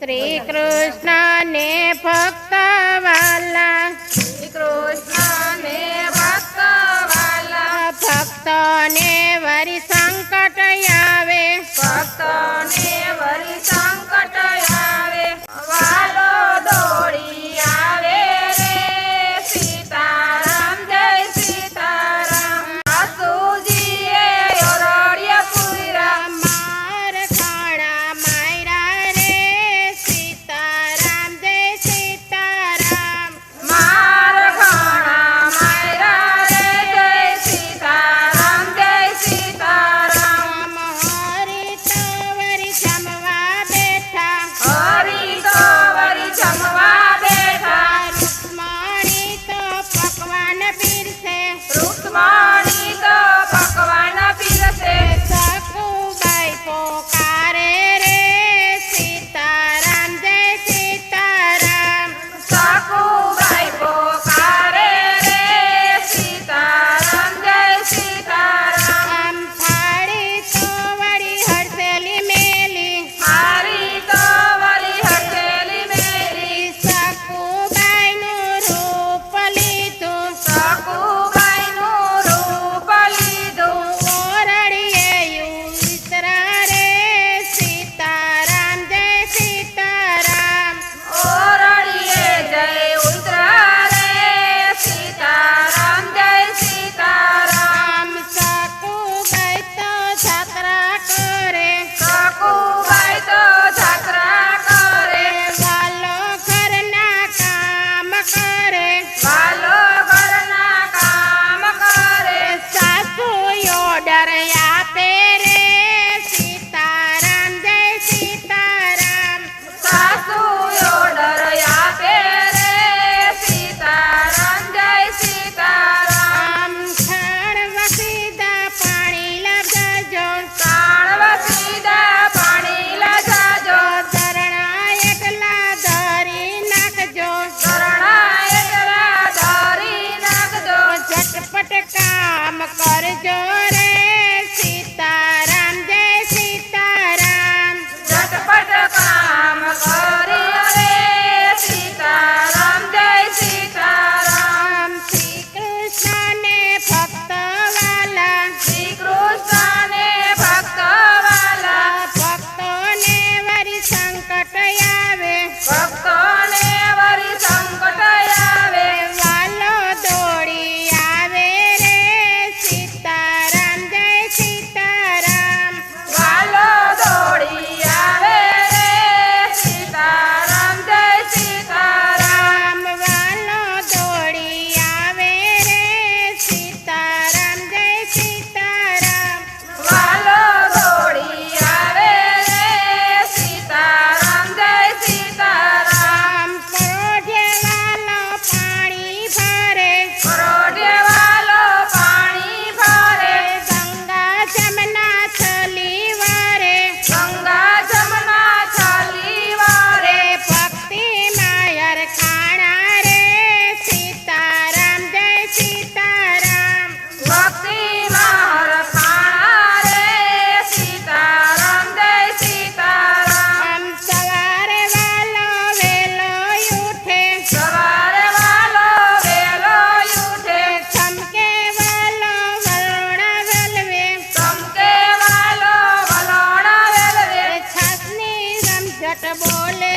શ્રી કૃષ્ણ ને ભક્ત વાલા, શ્રી કૃષ્ણ ને ભક્ત વાલા, ભક્તો ને વરી સંકટ આવે, ભક્તો ને વરી સંકટ આવે, વાલો દોડી આવે રે સીતારામ જય સીતારામ, સાસુજીએ ઓરડિયા પૂર્યા, માર ખાણા માયરા રે સીતારામ જય સીતારામ, માર ઘણા માયરા રે જય સીતારામ જય સીતારામ, હરી તો વરી જમવા બેઠા, હરી તો વરી જમવા બેઠા, રૂક્ષ્મણી તો પકવાન પીરસે, રૂક્ષ્મણી તો પકવાન પીરસે, સકુબાઈ પોકારે રે સીતારામ જય સીતારામ, સાકુબાઈ પોકારે રે સીતારામ જય સીતારામ, થાળી તો વળી હરસેલી મેલી, મારી તો વળી હસેલી મેલી, સકુબાઈનું રૂપ લીધું, સાકુબાઈનું રૂપ લીધું, ઓરડીએ ઉતરા રે સીતારામ જય સીતારામ, ઓરડીએ જય ઉતરા રે સીતારામ જય સીતારામ, સકુબાઈ તો જાત્રા કરે, સાકુબાઈ તો જાત્રા કરે, વાલો ઘરના કામ કરે, વાલો ઘરના કામ કરે, સાસુ ઓર્ડર આપે રે સીતારામ જય સીતારામ, સાસુ ઓર્ડર આપે રે સીતારામ જય સીતારામ, ખાણ વસીદા પાણી લગાજો, કાણવસીદા પાણી લગાજો, ધરણા એટલા ધરી નાખજો, શરણા એકલા ધરી નાખજો, ઝટપટ કામ કરજો રે સીતારામ જય સીતારામ, ઝટપટ કામ કરી રે સીતારામ જય સીતારામ, શ્રી કૃષ્ણ ને ભક્ત વાલા, શ્રી કૃષ્ણ ને ભક્ત વાલા, ભક્તોને વરી સંકટ આવે, ભક્તોને વરી સંકટ આવે, વાલો દોડી આવે રે સીતારામ જય સીતારામ, વાલો દોડી આવે રે સીતારામ જય સીતારામ, વાલો દોડી આવે રે સીતારામ જય સીતારામ, વાલો દોડી આવે રે સીતારામ જય સીતારામ, પરોઢે વાલો પાણી ભરે, પરોઢે વાલો પાણી ભરે, ગંગા જમના થલી વારે, ગંગા જમના છાલી વારે, ભક્તિ માયર ખાણા રે સીતારામ જય સીતારામ, ભક્તિ માર ખાણા રે સીતારામ જય સીતારામ, સવારે વાલો વેલો ઉઠે, સવારે વાલો વેલો ઉઠે, ચમકે વાલો વલોણા વેલવે, ચમકે વાલો વલોણા વેલવે, છાસની રમઝટ બોલે